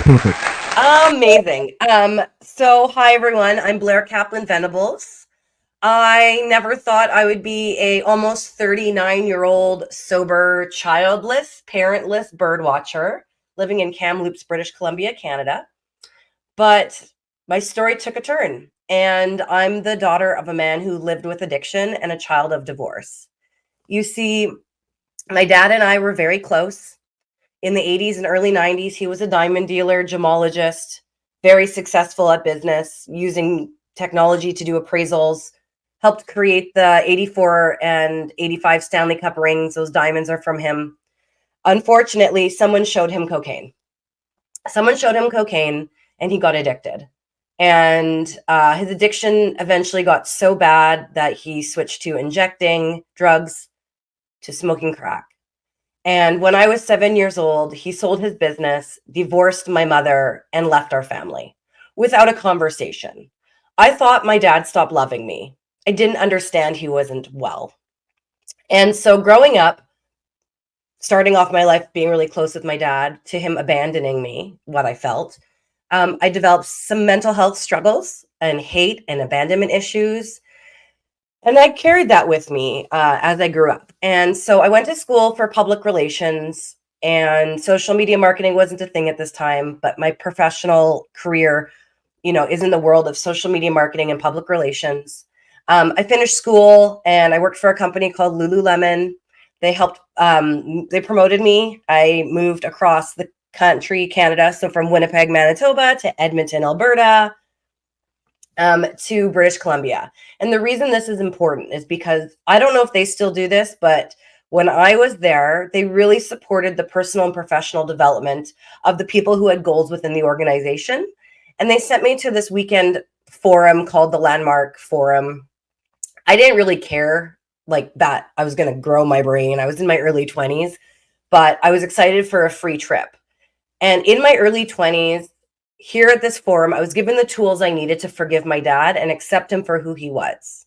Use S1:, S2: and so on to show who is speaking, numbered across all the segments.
S1: Perfect.
S2: Amazing. So hi everyone, I'm Blair Kaplan Venables. I never thought I would be a almost 39-year-old sober, childless, parentless bird watcher living in Kamloops, British Columbia, Canada. But my story took a turn, and I'm the daughter of a man who lived with addiction and a child of divorce. You see, my dad and I were very close. In the 80s and early 90s, he was a diamond dealer, gemologist, very successful at business, using technology to do appraisals, helped create the 84 and 85 Stanley Cup rings. Those diamonds are from him. Unfortunately, someone showed him cocaine. Someone showed him cocaine and he got addicted. And his addiction eventually got so bad that he switched to injecting drugs, to smoking crack. And when I was 7 years old, he sold his business, divorced my mother, and left our family without a conversation. I thought my dad stopped loving me. I didn't understand he wasn't well. And so growing up, starting off my life being really close with my dad, to him abandoning me, what I felt, I developed some mental health struggles and hate and abandonment issues. And I carried that with me as I grew up. And so I went to school for public relations, and social media marketing wasn't a thing at this time, but my professional career, is in the world of social media marketing and public relations. I finished school and I worked for a company called Lululemon. They promoted me. I moved across the country, Canada. So from Winnipeg, Manitoba to Edmonton, Alberta, to British Columbia. And the reason this is important is because I don't know if they still do this, but when I was there, they really supported the personal and professional development of the people who had goals within the organization. And they sent me to this weekend forum called the Landmark Forum. I didn't really care like that. I was going to grow my brain. I was in my early 20s, but I was excited for a free trip. And in my early 20s, here at this forum, I was given the tools I needed to forgive my dad and accept him for who he was.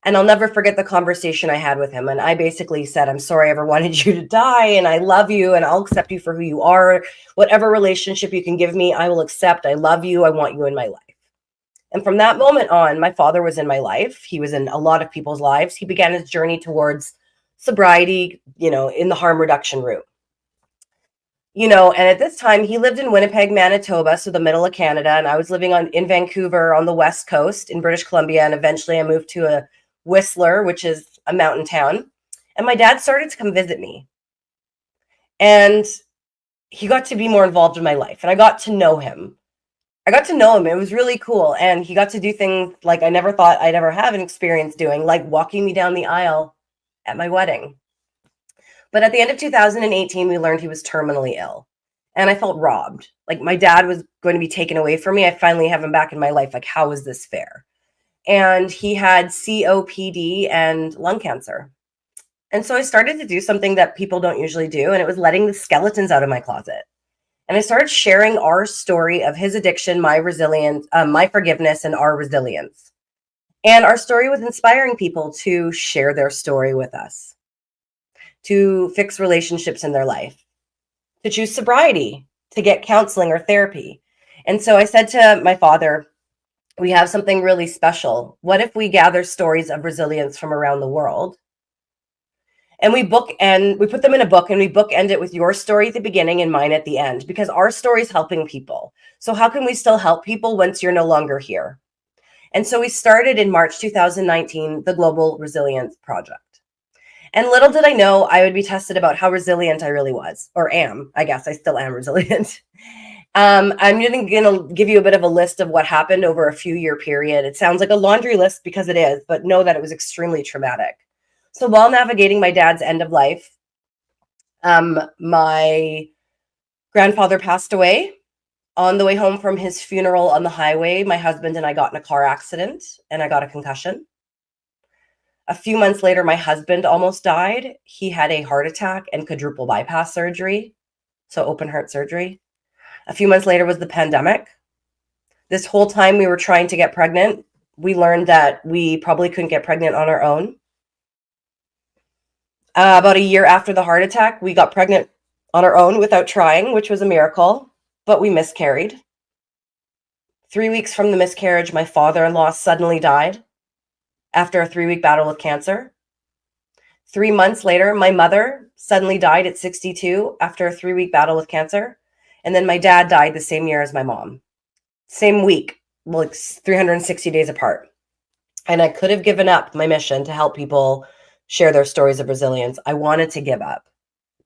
S2: And I'll never forget the conversation I had with him. And I basically said, I'm sorry I ever wanted you to die. And I love you. And I'll accept you for who you are. Whatever relationship you can give me, I will accept. I love you. I want you in my life. And from that moment on, my father was in my life. He was in a lot of people's lives. He began his journey towards sobriety, in the harm reduction route. And at this time he lived in Winnipeg, Manitoba, so the middle of Canada, and I was living in Vancouver on the west coast in British Columbia, and eventually I moved to a Whistler, which is a mountain town, and my dad started to come visit me, and he got to be more involved in my life, and I got to know him. It was really cool, and he got to do things like I never thought I'd ever have an experience doing, like walking me down the aisle at my wedding. But at the end of 2018, we learned he was terminally ill. And I felt robbed. Like my dad was going to be taken away from me. I finally have him back in my life. Like, how is this fair? And he had COPD and lung cancer. And so I started to do something that people don't usually do, and it was letting the skeletons out of my closet. And I started sharing our story of his addiction, my resilience, my forgiveness, and our resilience. And our story was inspiring people to share their story with us, to fix relationships in their life, to choose sobriety, to get counseling or therapy. And so I said to my father, we have something really special. What if we gather stories of resilience from around the world? And we put them in a book, and we bookend it with your story at the beginning and mine at the end, because our story is helping people. So how can we still help people once you're no longer here? And so we started in March 2019, the Global Resilience Project. And little did I know I would be tested about how resilient I really was, or am. I guess I still am resilient. I'm going to give you a bit of a list of what happened over a few-year period. It sounds like a laundry list because it is, but know that it was extremely traumatic. So while navigating my dad's end of life, my grandfather passed away. On the way home from his funeral on the highway, my husband and I got in a car accident, and I got a concussion. A few months later, my husband almost died. He had a heart attack and quadruple bypass surgery, so open heart surgery. A few months later was the pandemic. This whole time we were trying to get pregnant, we learned that we probably couldn't get pregnant on our own. About a year after the heart attack, we got pregnant on our own without trying, which was a miracle. but we miscarried. 3 weeks from the miscarriage, my father-in-law suddenly died after a 3-week battle with cancer. 3 months later, my mother suddenly died at 62 after a 3-week battle with cancer. And then my dad died the same year as my mom. Same week, like 360 days apart. And I could have given up my mission to help people share their stories of resilience. I wanted to give up,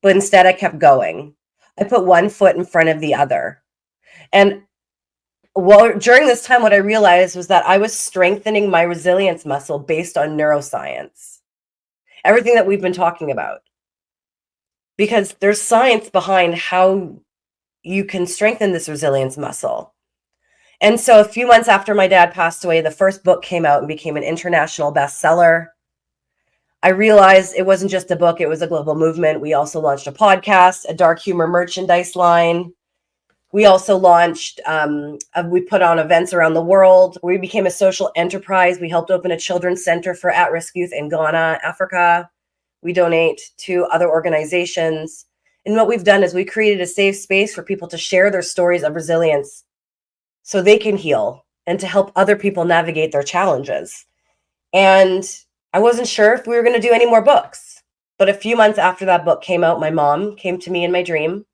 S2: but instead I kept going. I put one foot in front of the other. And during this time, what I realized was that I was strengthening my resilience muscle based on neuroscience. Everything that we've been talking about. Because there's science behind how you can strengthen this resilience muscle. And so a few months after my dad passed away, the first book came out and became an international bestseller. I realized it wasn't just a book, it was a global movement. We also launched a podcast, a dark humor merchandise line. We also launched, we put on events around the world. We became a social enterprise. We helped open a children's center for at-risk youth in Ghana, Africa. We donate to other organizations. And what we've done is we created a safe space for people to share their stories of resilience so they can heal and to help other people navigate their challenges. And I wasn't sure if we were going to do any more books. But a few months after that book came out, my mom came to me in my dream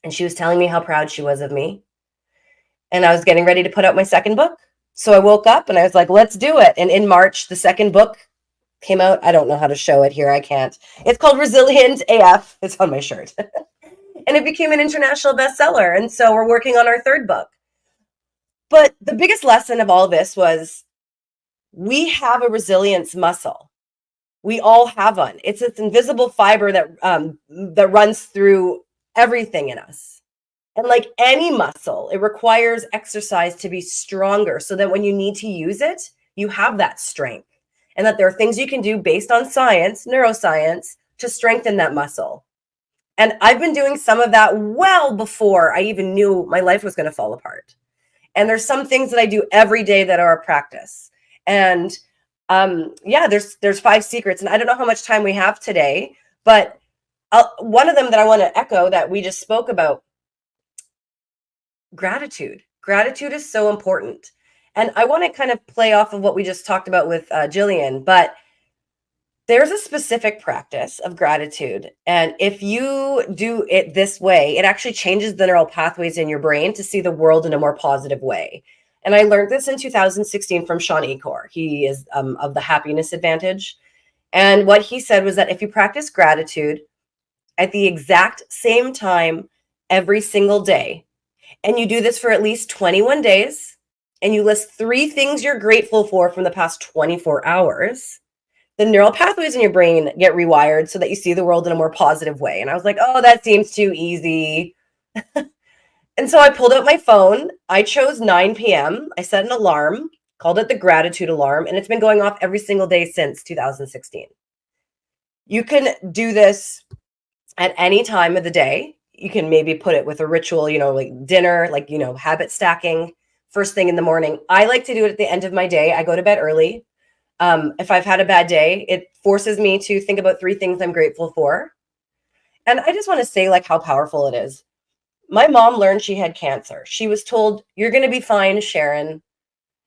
S2: and she was telling me how proud she was of me. And I was getting ready to put out my second book. So I woke up and I was like, let's do it. And in March, the second book came out. I don't know how to show it here. I can't. It's called Resilient AF. It's on my shirt. And it became an international bestseller. And so we're working on our third book. But the biggest lesson of all this was we have a resilience muscle. We all have one. It's this invisible fiber that runs through everything in us. And like any muscle, it requires exercise to be stronger so that when you need to use it, you have that strength. And that there are things you can do based on science, neuroscience, to strengthen that muscle. And I've been doing some of that well before I even knew my life was going to fall apart. And there's some things that I do every day that are a practice. And there's 5 secrets. And I don't know how much time we have today, but one of them that I want to echo that we just spoke about, gratitude. Gratitude is so important. And I want to kind of play off of what we just talked about with Jillian, but there's a specific practice of gratitude. And if you do it this way, it actually changes the neural pathways in your brain to see the world in a more positive way. And I learned this in 2016 from Sean Acor. He is of the Happiness Advantage. And what he said was that if you practice gratitude at the exact same time every single day, and you do this for at least 21 days, and you list 3 things you're grateful for from the past 24 hours, the neural pathways in your brain get rewired so that you see the world in a more positive way. And I was like, oh, that seems too easy. And so I pulled out my phone. I chose 9 p.m. I set an alarm, called it the gratitude alarm, and it's been going off every single day since 2016. You can do this at any time of the day. You can maybe put it with a ritual, like dinner, like, habit stacking, first thing in the morning. I like to do it at the end of my day. I go to bed early. If I've had a bad day, it forces me to think about 3 things I'm grateful for. And I just want to say like how powerful it is. My mom learned she had cancer. She was told, you're going to be fine, Sharon.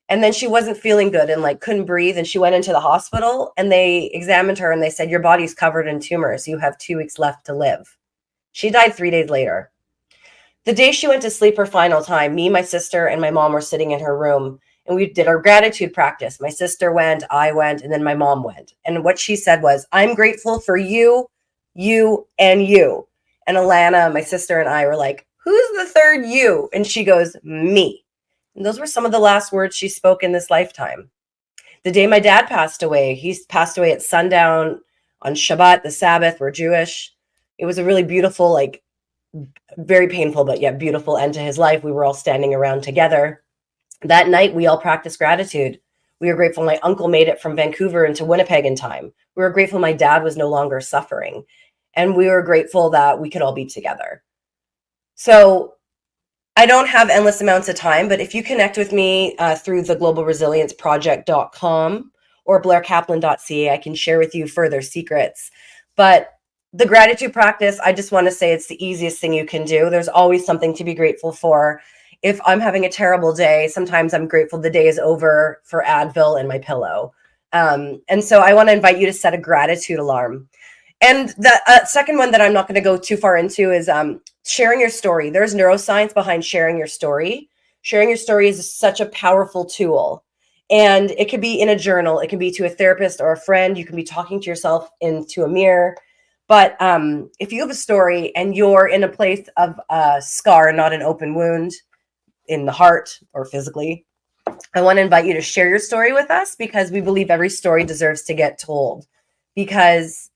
S2: And then she wasn't feeling good and like couldn't breathe. And she went into the hospital and they examined her and they said, your body's covered in tumors. You have 2 weeks left to live. She died 3 days later. The day she went to sleep her final time, me, my sister, and my mom were sitting in her room and we did our gratitude practice. My sister went, I went, and then my mom went. And what she said was, I'm grateful for you, you, and you. And Alana, my sister, and I were like, who's the third you? And she goes, me. And those were some of the last words she spoke in this lifetime. The day my dad passed away, he passed away at sundown on Shabbat, the Sabbath. We're Jewish. It was a really beautiful, like very painful, but yet beautiful end to his life. We were all standing around together. That night, we all practiced gratitude. We were grateful my uncle made it from Vancouver into Winnipeg in time. We were grateful my dad was no longer suffering. And we were grateful that we could all be together. So I don't have endless amounts of time, but if you connect with me through the globalresilienceproject.com or blairkaplan.ca, I can share with you further secrets. But The gratitude practice, I just want to say it's the easiest thing you can do. There's always something to be grateful for. If I'm having a terrible day, sometimes I'm grateful the day is over for Advil and my pillow. And so I want to invite you to set a gratitude alarm. And the second one that I'm not going to go too far into is sharing your story. There's neuroscience behind sharing your story. Sharing your story is such a powerful tool. And it could be in a journal, it can be to a therapist or a friend. You can be talking to yourself into a mirror. But if you have a story and you're in a place of a scar, not an open wound in the heart or physically, I want to invite you to share your story with us, because we believe every story deserves to get told, because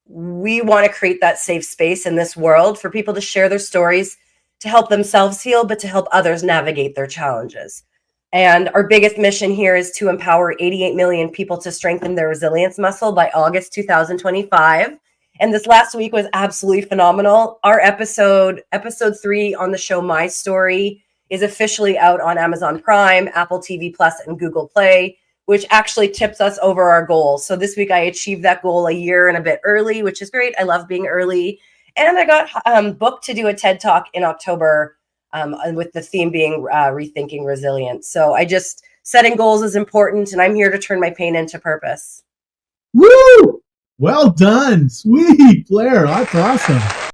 S2: we want to create that safe space in this world for people to share their stories, to help themselves heal, but to help others navigate their challenges. And our biggest mission here is to empower 88 million people to strengthen their resilience muscle by August 2025. And this last week was absolutely phenomenal. Our episode 3 on the show, My Story, is officially out on Amazon Prime, Apple TV Plus, and Google Play, which actually tips us over our goals. So this week I achieved that goal a year and a bit early, which is great. I love being early. And I got booked to do a TED Talk in October, with the theme being rethinking resilience. So setting goals is important, and I'm here to turn my pain into purpose.
S1: Woo! Well done. Sweet, Blair. That's awesome.